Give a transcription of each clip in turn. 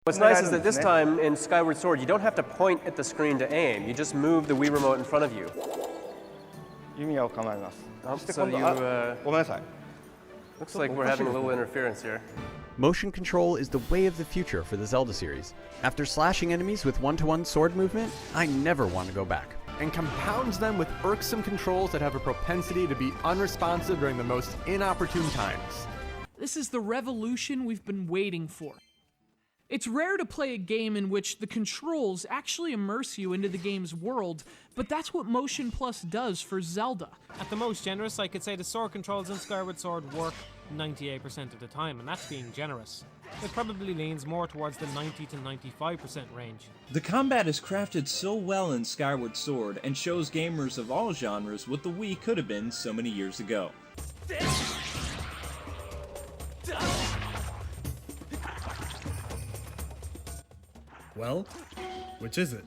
What's nice is that this time in Skyward Sword, you don't have to point at the screen to aim. You just move the Wii Remote in front of you. 弓を構えます。 So you, ごめんなさい。 looks like we're having a little interference here. Motion control is the way of the future for the Zelda series. After slashing enemies with one-to-one sword movement, I never want to go back. And compounds them with irksome controls that have a propensity to be unresponsive during the most inopportune times. This is the revolution we've been waiting for. It's rare to play a game in which the controls actually immerse you into the game's world, but that's what Motion Plus does for Zelda. At the most generous, I could say the sword controls in Skyward Sword work 98% of the time, and that's being generous. It probably leans more towards the 90 to 95% range. The combat is crafted so well in Skyward Sword and shows gamers of all genres what the Wii could have been so many years ago. Well, which is it?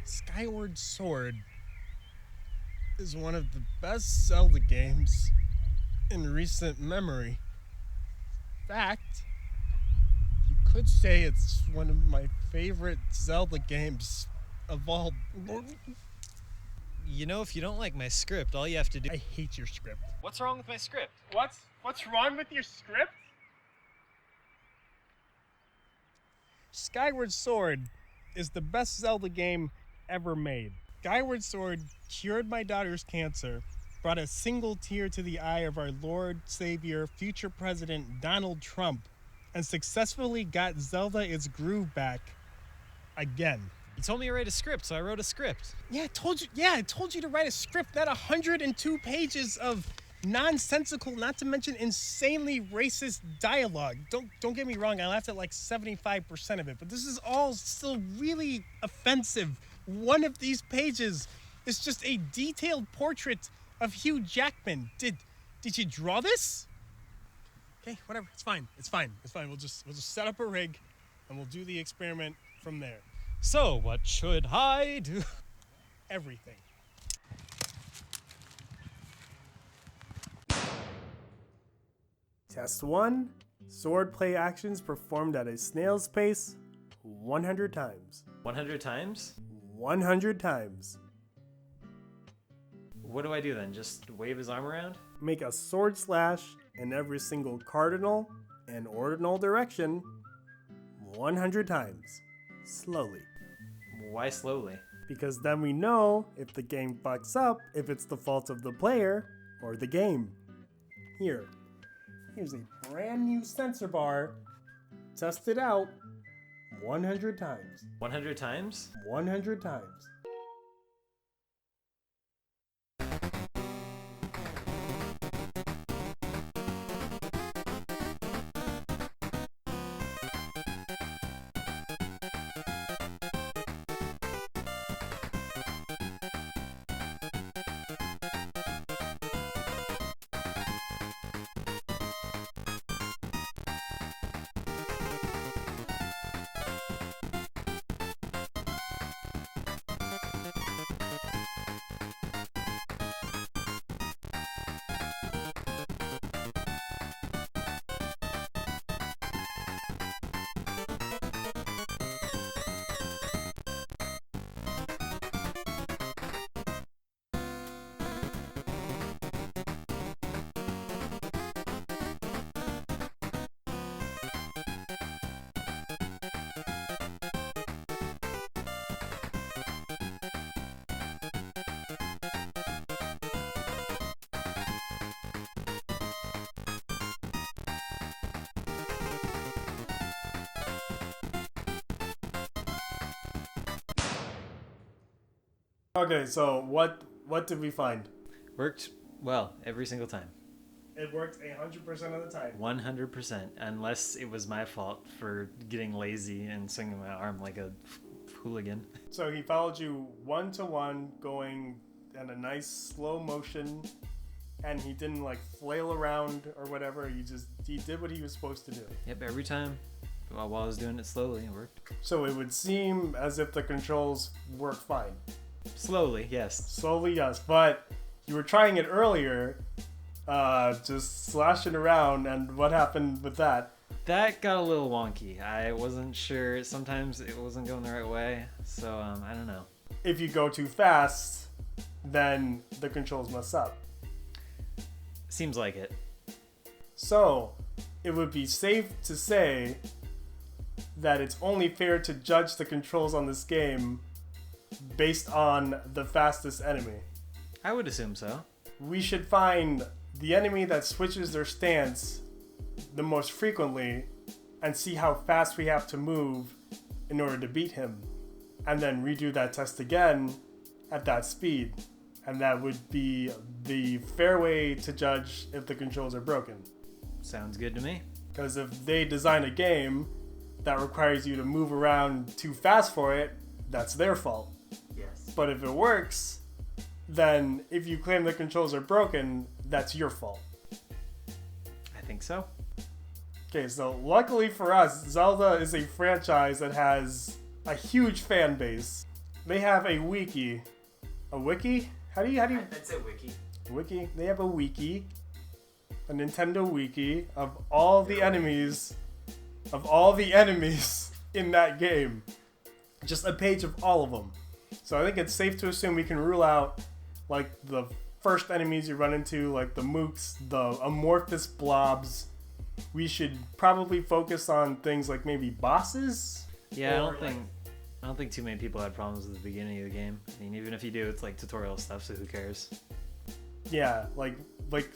Skyward Sword is one of the best Zelda games in recent memory. In fact, you could say it's one of my favorite Zelda games of all. You know, if you don't like my script, all you have to do... I hate your script. What's wrong with my script? What's wrong with your script? Skyward Sword is the best Zelda game ever made. Skyward Sword cured my daughter's cancer, brought a single tear to the eye of our Lord, Savior, future President Donald Trump, and successfully got Zelda its groove back again. You told me to write a script, so I wrote a script. I told you to write a script, not 102 pages of nonsensical, not to mention insanely racist dialogue. Don't get me wrong, I laughed at like 75% of it, but this is all still really offensive. One of these pages is just a detailed portrait of Hugh Jackman. Did you draw this? Okay, whatever. It's fine. We'll just set up a rig and we'll do the experiment from there. So, what should I do? Everything. Test 1. Sword play actions performed at a snail's pace 100 times. 100 times? 100 times. What do I do then? Just wave his arm around? Make a sword slash in every single cardinal and ordinal direction 100 times. Slowly. Why slowly? Because then we know if the game fucks up, if it's the fault of the player or the game. Here's a brand new sensor bar. Test it out 100 times. 100 times? 100 times. Okay, so what did we find? Worked well every single time. It worked 100% of the time. 100%. Unless it was my fault for getting lazy and swinging my arm like a hooligan. So he followed you 1-to-1, going in a nice slow motion, and he didn't like flail around or whatever. He did what he was supposed to do. Yep, every time. While I was doing it slowly, it worked. So it would seem as if the controls work fine. Slowly, yes. Slowly, yes, but you were trying it earlier, just slashing around, and what happened with that? That got a little wonky. I wasn't sure. Sometimes it wasn't going the right way, so I don't know. If you go too fast, then the controls mess up. Seems like it. So, it would be safe to say that it's only fair to judge the controls on this game based on the fastest enemy. I would assume so. We should find the enemy that switches their stance the most frequently and see how fast we have to move in order to beat him. And then redo that test again at that speed. And that would be the fair way to judge if the controls are broken. Sounds good to me. Because if they design a game that requires you to move around too fast for it, that's their fault. Yes. But if it works, then if you claim the controls are broken, that's your fault. I think so. Okay, so luckily for us, Zelda is a franchise that has a huge fan base. They have a wiki. A wiki? How do you I'd say wiki. wiki? They have a wiki. A Nintendo wiki of all the enemies in that game. Just a page of all of them. So I think it's safe to assume we can rule out like the first enemies you run into, like the mooks, the amorphous blobs. We should probably focus on things like maybe bosses. Yeah, I don't think too many people had problems with the beginning of the game. I mean, even if you do, it's like tutorial stuff, so who cares? Yeah, like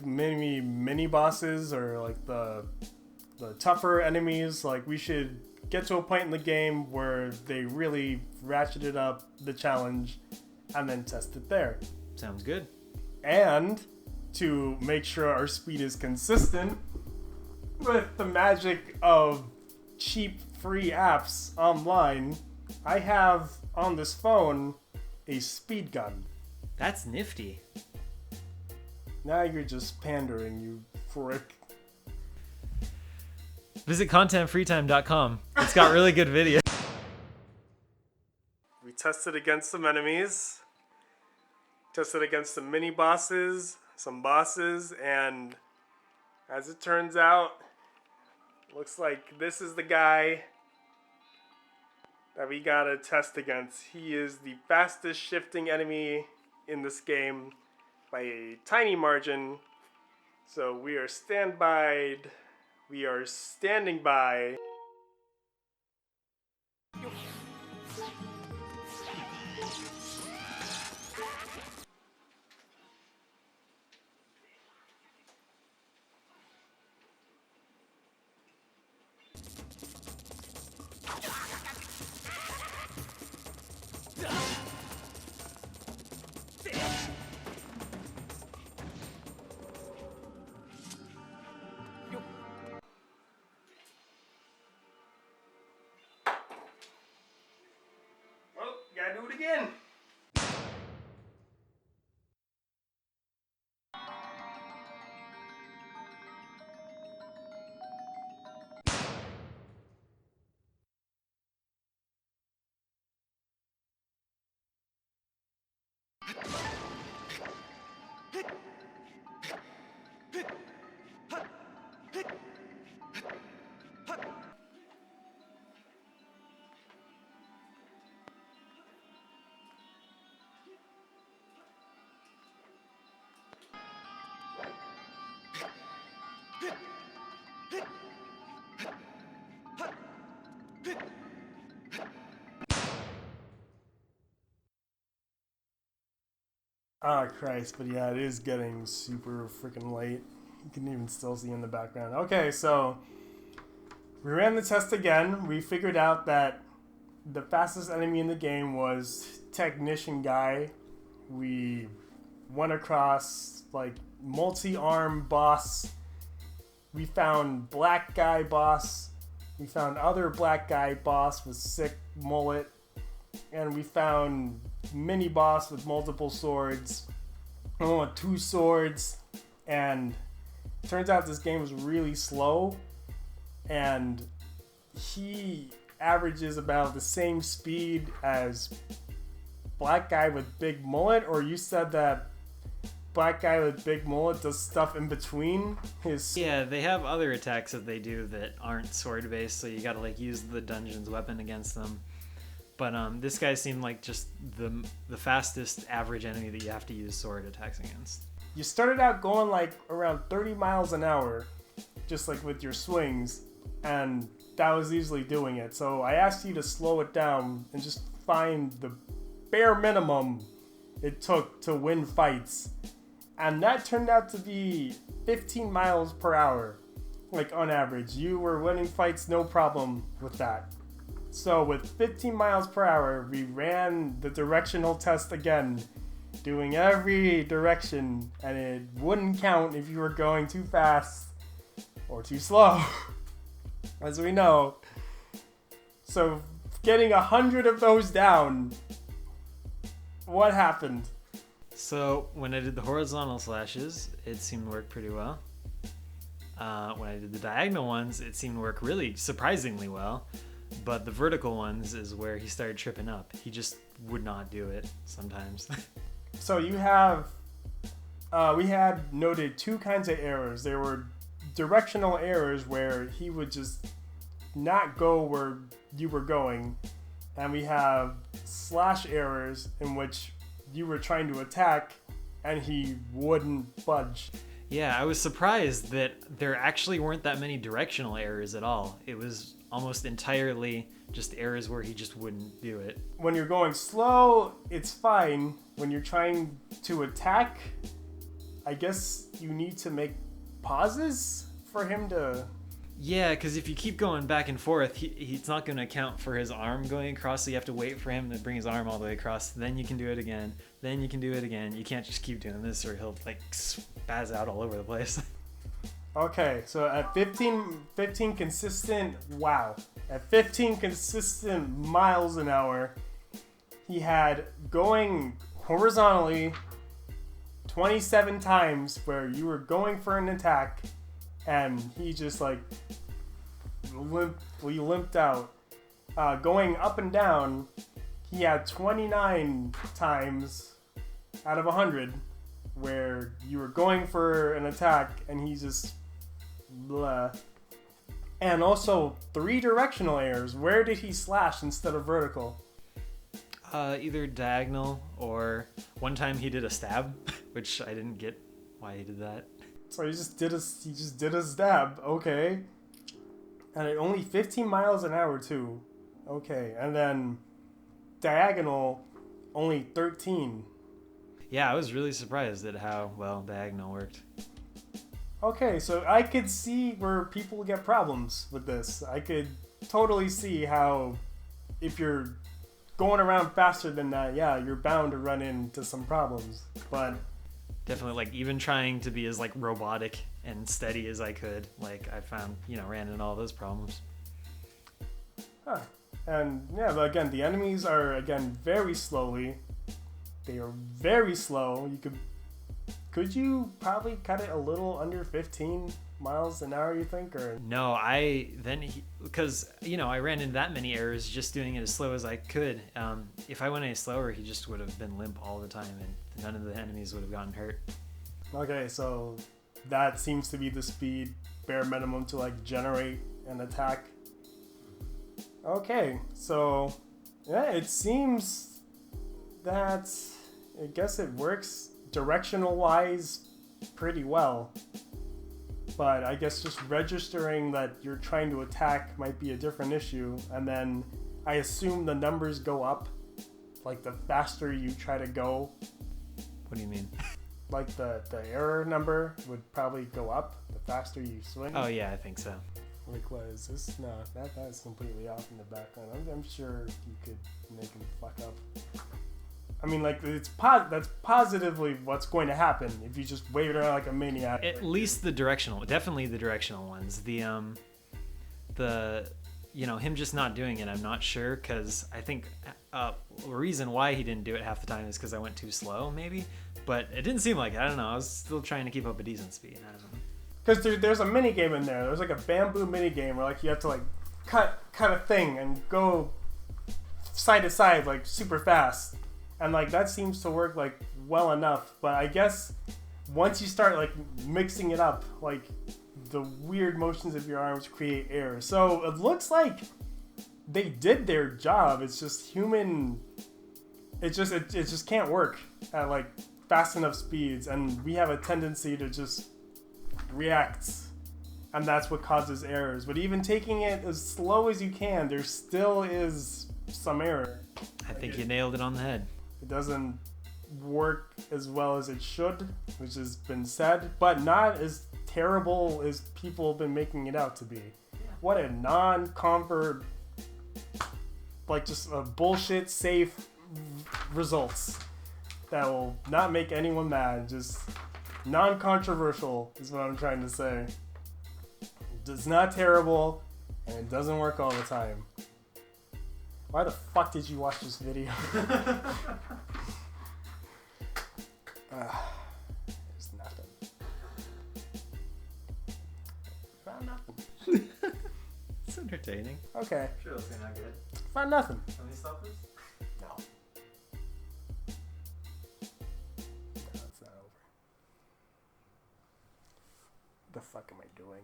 maybe mini bosses or like the tougher enemies. Like we should get to a point in the game where they really ratcheted up the challenge and then test it there. Sounds good. And to make sure our speed is consistent with the magic of cheap free apps online, I have on this phone a speed gun. That's nifty. Now you're just pandering, you frick. Visit contentfreetime.com. It's got really good videos. We tested against some enemies, tested against some mini bosses, some bosses, and as it turns out, looks like this is the guy that we gotta test against. He is the fastest shifting enemy in this game by a tiny margin. So we are standing by. Well, gotta do it again. Oh Christ, but yeah, it is getting super freaking late. You can even still see in the background. Okay, so we ran the test again. We figured out that the fastest enemy in the game was Technician Guy, We went across like multi-arm boss. We found black guy boss. We found other black guy boss with sick mullet. And we found mini boss with multiple swords. Oh, 2 swords. And it turns out this game was really slow. And he averages about the same speed as black guy with big mullet, or you said that black guy with big mullet does stuff in between his... Yeah, they have other attacks that they do that aren't sword based, so you gotta like use the dungeon's weapon against them. But this guy seemed like just the fastest average enemy that you have to use sword attacks against. You started out going like around 30 miles an hour, just like with your swings, and that was easily doing it. So I asked you to slow it down and just find the bare minimum it took to win fights. And that turned out to be 15 miles per hour, like on average. You were winning fights, no problem with that. So with 15 miles per hour, we ran the directional test again, doing every direction, and it wouldn't count if you were going too fast or too slow, as we know. So getting 100 of those down, what happened? So when I did the horizontal slashes, it seemed to work pretty well. When I did the diagonal ones, it seemed to work really surprisingly well. But the vertical ones is where he started tripping up. He just would not do it sometimes. So you have, we had noted 2 kinds of errors. There were directional errors where he would just not go where you were going. And we have slash errors in which you were trying to attack and he wouldn't budge. Yeah, I was surprised that there actually weren't that many directional errors at all. It was almost entirely just errors where he just wouldn't do it. When you're going slow, it's fine. When you're trying to attack, I guess you need to make pauses for him to... Yeah, because if you keep going back and forth, he's not going to account for his arm going across, so you have to wait for him to bring his arm all the way across. Then you can do it again. Then you can do it again. You can't just keep doing this or he'll like spaz out all over the place. Okay, so at 15 consistent, wow. At 15 consistent miles an hour, he had going horizontally 27 times where you were going for an attack and he just like limped out. Going up and down, he had 29 times out of 100 where you were going for an attack and he just blah. And also 3 directional errors. Where did he slash instead of vertical? Either diagonal or one time he did a stab, which I didn't get why he did that. So he just did a stab. Okay. And at only 15 miles an hour too. Okay. And then diagonal only 13. Yeah, I was really surprised at how well diagonal worked. Okay, so I could see where people get problems with this. I could totally see how if you're going around faster than that, yeah, you're bound to run into some problems. But definitely, like, even trying to be as like robotic and steady as I could, like, I found, ran into all those problems. Huh. And yeah, but again, the enemies are again very slowly. They are very slow. Could you probably cut it a little under 15 miles an hour, you think? Or no, because I ran into that many errors just doing it as slow as I could. If I went any slower, he just would have been limp all the time and none of the enemies would have gotten hurt. Okay, so that seems to be the speed bare minimum to like generate an attack. Okay, so yeah, it seems that I guess it works directional wise pretty well, but I guess just registering that you're trying to attack might be a different issue. And then I assume the numbers go up, like the faster you try to go. What do you mean? Like the error number would probably go up the faster you swing. Oh yeah, I think so. Like, what is this? No, that is completely off in the background. I'm sure you could make him fuck up. I mean, like, that's positively what's going to happen if you just wave it around like a maniac. At least the directional, definitely the directional ones. The him just not doing it, I'm not sure, because I think the reason why he didn't do it half the time is because I went too slow, maybe. But it didn't seem like it. I don't know. I was still trying to keep up a decent speed. I don't know. Because there's a mini game in there. There's like a bamboo mini game where like you have to like cut a thing and go side to side like super fast, and like that seems to work like well enough. But I guess once you start like mixing it up, like the weird motions of your arms create error. So it looks like they did their job. It's just human. It just can't work at like fast enough speeds, and we have a tendency to just react, and that's what causes errors. But even taking it as slow as you can, there still is some error. I think you nailed it on the head. It doesn't work as well as it should, which has been said, but not as terrible as people have been making it out to be. What a non-comfort, like just a bullshit safe results that will not make anyone mad. Just non-controversial is what I'm trying to say. It's not terrible, and it doesn't work all the time. Why the fuck did you watch this video? There's nothing. Found nothing. It's entertaining. Okay. Sure, it'll say not good. Found nothing. Let me stop this. No. No, it's not over. What the fuck am I doing?